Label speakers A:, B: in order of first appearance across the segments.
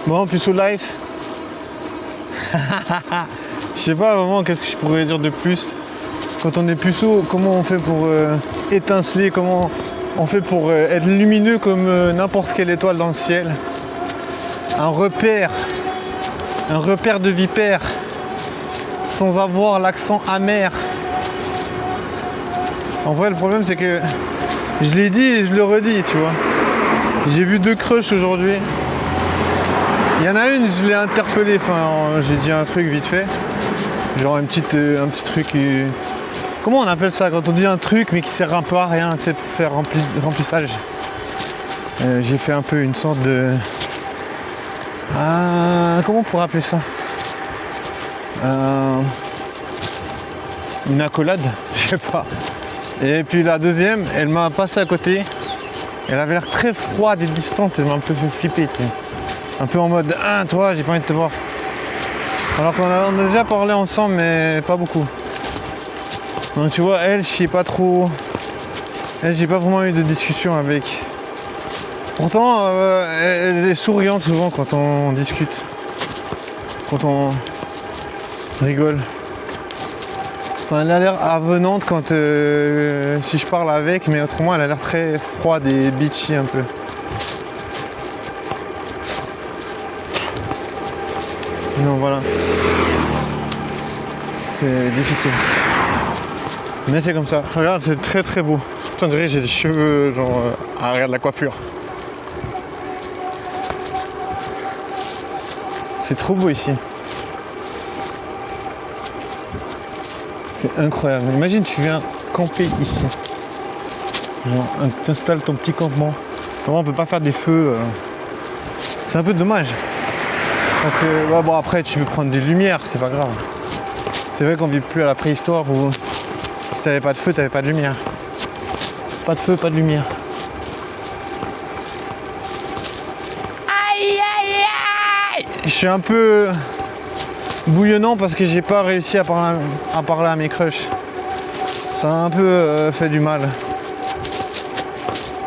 A: Bon, puceau life. Je sais pas vraiment qu'est-ce que je pourrais dire de plus. Quand on est puceau, comment on fait pour étinceler, comment on fait pour être lumineux comme n'importe quelle étoile dans le ciel. Un repère de vipère, sans avoir l'accent amer. En vrai, le problème, c'est que je l'ai dit et je le redis, tu vois. J'ai vu 2 crushs aujourd'hui. Il y en a une, je l'ai interpellée, enfin, j'ai dit un truc vite fait. Genre un petit truc. Comment on appelle ça quand on dit un truc mais qui sert un peu à rien, tu sais, pour faire remplissage. J'ai fait un peu une sorte de. Comment on pourrait appeler ça? Une accolade, je sais pas. Et puis la deuxième, elle m'a passé à côté. Elle avait l'air très froide et distante, elle m'a un peu fait flipper, tu sais. Un peu en mode, toi, j'ai pas envie de te voir. Alors qu'on a déjà parlé ensemble, mais pas beaucoup. Donc tu vois, elle, je sais pas trop. Elle, j'ai pas vraiment eu de discussion avec. Pourtant, elle est souriante souvent quand on discute. Quand on rigole. Enfin, elle a l'air avenante quand si je parle avec, mais autrement, elle a l'air très froide et bitchy un peu. Non, voilà. C'est difficile. Mais c'est comme ça. Regarde, c'est très très beau. Putain, on dirait que j'ai des cheveux genre à l'arrière de la coiffure. C'est trop beau ici. C'est incroyable. Imagine tu viens camper ici. Genre, tu installes ton petit campement. Comment on peut pas faire des feux C'est un peu dommage. Parce que, ouais, bon, après tu peux prendre des lumières, c'est pas grave. C'est vrai qu'on vit plus à la préhistoire où si t'avais pas de feu, t'avais pas de lumière. Pas de feu, pas de lumière. Aïe aïe aïe! Je suis un peu bouillonnant parce que j'ai pas réussi à parler à mes crushs. Ça a un peu fait du mal.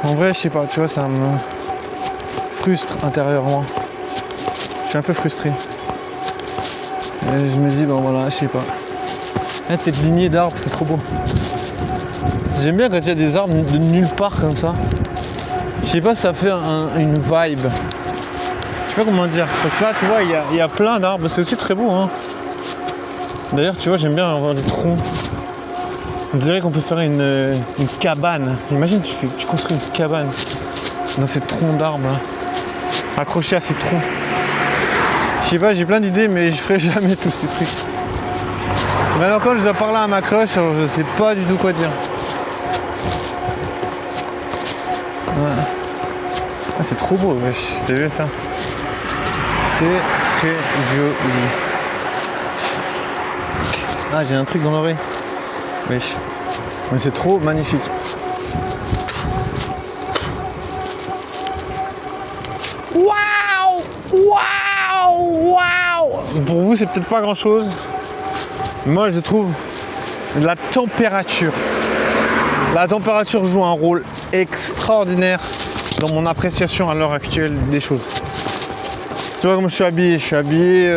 A: En vrai, je sais pas, tu vois, ça me frustre intérieurement. Je suis un peu frustré. Et je me dis, bon voilà, je sais pas. Cette lignée d'arbres, c'est trop beau. J'aime bien quand il y a des arbres de nulle part comme ça. Je sais pas, ça fait une vibe. Je sais pas comment dire. Parce que là, tu vois, il y a plein d'arbres. C'est aussi très beau, hein. D'ailleurs, tu vois, j'aime bien avoir des troncs. On dirait qu'on peut faire une cabane. Imagine, tu construis une cabane dans ces troncs d'arbres là, accrochés à ces troncs. Je sais pas, j'ai plein d'idées, mais je ferai jamais tous ces trucs. Mais alors quand je dois parler à ma crush, alors je sais pas du tout quoi dire. Ouais. Ah, c'est trop beau, wesh. T'as vu ça? C'est très joli. Ah, j'ai un truc dans l'oreille. Wesh. Mais c'est trop magnifique. Waouh! Waouh! Waouh! Pour vous, c'est peut-être pas grand-chose. Moi, je trouve la température. La température joue un rôle extraordinaire dans mon appréciation à l'heure actuelle des choses. Tu vois comme je suis habillé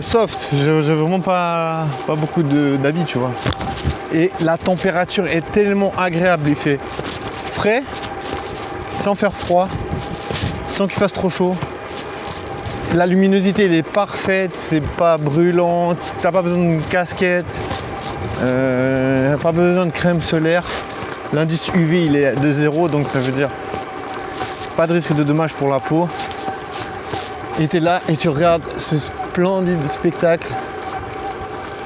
A: soft. J'ai vraiment pas beaucoup d'habits, tu vois. Et la température est tellement agréable. Il fait frais, sans faire froid, sans qu'il fasse trop chaud. La luminosité elle est parfaite, c'est pas brûlant, t'as pas besoin d'une casquette, pas besoin de crème solaire. L'indice UV il est de 0, donc ça veut dire pas de risque de dommage pour la peau. Et t'es là et tu regardes ce splendide spectacle.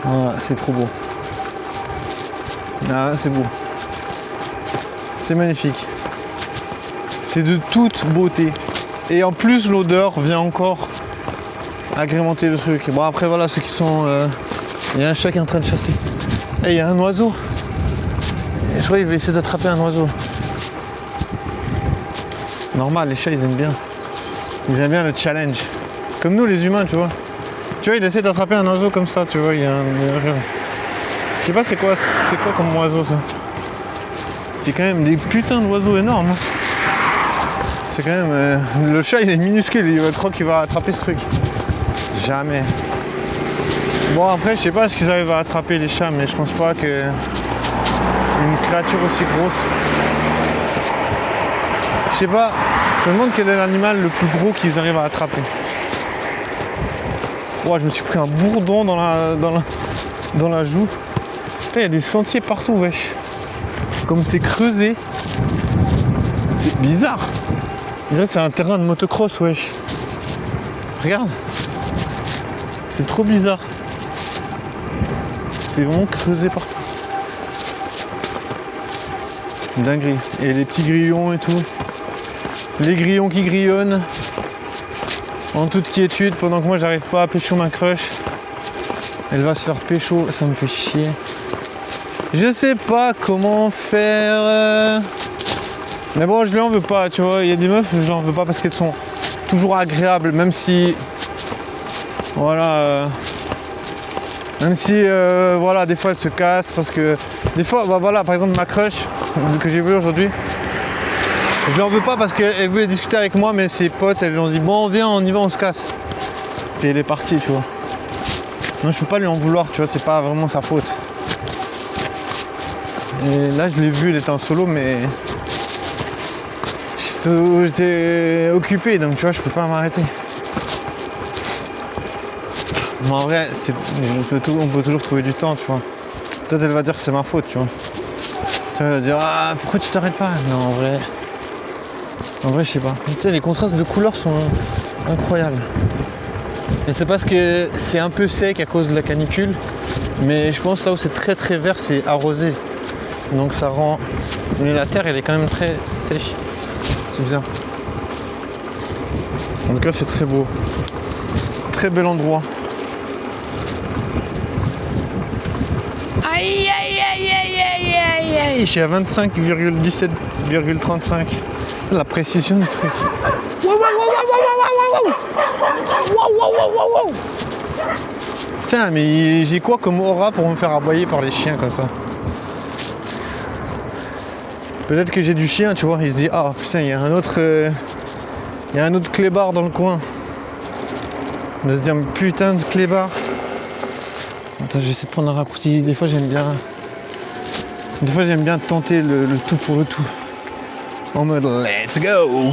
A: Voilà, c'est trop beau. Ah, c'est beau. C'est magnifique. C'est de toute beauté. Et en plus l'odeur vient encore agrémenter le truc. Bon après voilà ceux qui sont... Il y a un chat qui est en train de chasser. Et il y a un oiseau. Et je crois qu'il va essayer d'attraper un oiseau. Normal, les chats ils aiment bien. Ils aiment bien le challenge. Comme nous les humains, tu vois. Tu vois, il essaie d'attraper un oiseau comme ça, tu vois, il y a un... Je sais pas c'est quoi comme oiseau ça. C'est quand même des putains d'oiseaux énormes. Hein. c'est quand même... le chat, il est minuscule, je crois qu'il va attraper ce truc. Jamais. Bon, après, je sais pas ce qu'ils arrivent à attraper les chats, mais je pense pas que une créature aussi grosse... Je sais pas, je me demande quel est l'animal le plus gros qu'ils arrivent à attraper. Ouah, je me suis pris un bourdon dans la joue. Il y a des sentiers partout, wesh. Comme c'est creusé. C'est bizarre. On dirait que c'est un terrain de motocross, wesh. Regarde. C'est trop bizarre. C'est vraiment creusé partout. Dinguerie. Et les petits grillons et tout. Les grillons qui grillonnent. En toute quiétude, pendant que moi j'arrive pas à pécho ma crush. Elle va se faire pécho, ça me fait chier. Je sais pas comment faire. Mais bon, je lui en veux pas, tu vois. Il y a des meufs, je leur veux pas parce qu'elles sont toujours agréables, même si... Voilà. Même si, voilà, des fois elles se cassent parce que... Des fois, bah voilà, par exemple ma crush que j'ai vue aujourd'hui. Je lui en veux pas parce qu'elle voulait discuter avec moi, mais ses potes, elles lui ont dit bon viens, on y va, on se casse. Et elle est partie, tu vois. Non, je peux pas lui en vouloir, tu vois, c'est pas vraiment sa faute. Et là, je l'ai vue, elle était en solo, mais j'étais occupé, donc tu vois, je peux pas m'arrêter. Mais en vrai, on peut toujours trouver du temps, tu vois. Peut-être elle va dire que c'est ma faute, tu vois. Elle va dire ah pourquoi tu t'arrêtes pas. Non, en vrai, je sais pas. Putain, les contrastes de couleurs sont incroyables. Et c'est parce que c'est un peu sec à cause de la canicule. Mais je pense là où c'est très très vert, c'est arrosé. Donc ça rend... Mais la terre, elle est quand même très sèche. C'est bien. En tout cas, c'est très beau. Très bel endroit. Aïe aïe aïe aïe aïe aïe aïe. Je suis à 25,17,35. La précision du truc. Wow, wow, wow, wow, wow, wow, wow, wow, wow, wow. Putain, mais j'ai quoi comme aura pour me faire aboyer par les chiens comme ça? Peut-être que j'ai du chien, tu vois, il se dit ah putain, il y a un autre clébard dans le coin. On va se dire putain de clébard. Attends, je vais essayer de prendre un raccourci. Des fois j'aime bien tenter le tout pour le tout. En mode let's go.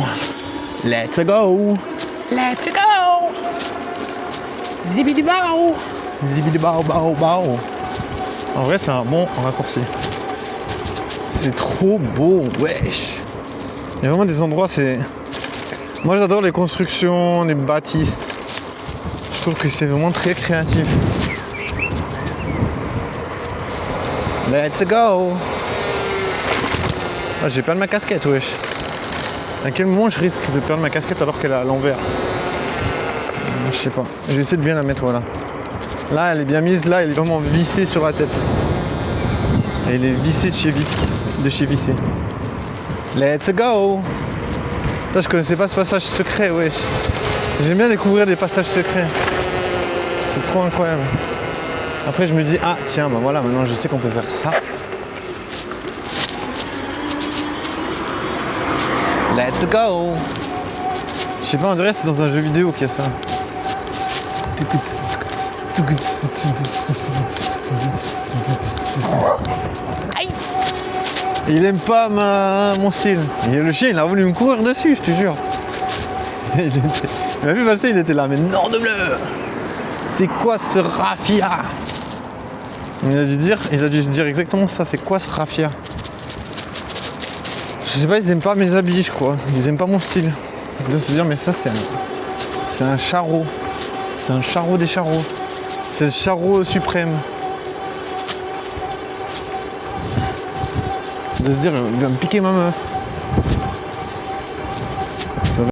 A: Let's go. Let's go. Zibidi bao. Zibidi bao bao bao. En vrai c'est un bon raccourci. C'est trop beau, wesh. Il y a vraiment des endroits, c'est... Moi j'adore les constructions, les bâtisses. Je trouve que c'est vraiment très créatif. Let's go. Ah, j'ai perdu ma casquette, wesh. À quel moment je risque de perdre ma casquette alors qu'elle est à l'envers? Je sais pas. Je vais essayer de bien la mettre, voilà. Là, elle est bien mise. Là, elle est vraiment vissée sur la tête. Et elle est vissée de chez vissé. Let's go. Putain, je connaissais pas ce passage secret, wesh. J'aime bien découvrir des passages secrets. C'est trop incroyable. Après, je me dis, ah tiens, bah voilà, maintenant je sais qu'on peut faire ça. Let's go. Je sais pas, on dirait que c'est dans un jeu vidéo qu'il y a ça. Aïe. Il aime pas mon style. Et le chien, il a voulu me courir dessus, je te jure. Il m'a vu passer, il était là, mais non de bleu. C'est quoi ce raffia? Il a dû se dire exactement ça, c'est quoi ce raffia? Je sais pas, ils aiment pas mes habits, je crois. Ils aiment pas mon style. Ils doivent se dire, mais ça, c'est un charreau. C'est un charreau des charreaux. C'est le charreau suprême. Ils doivent se dire, il va me piquer ma meuf.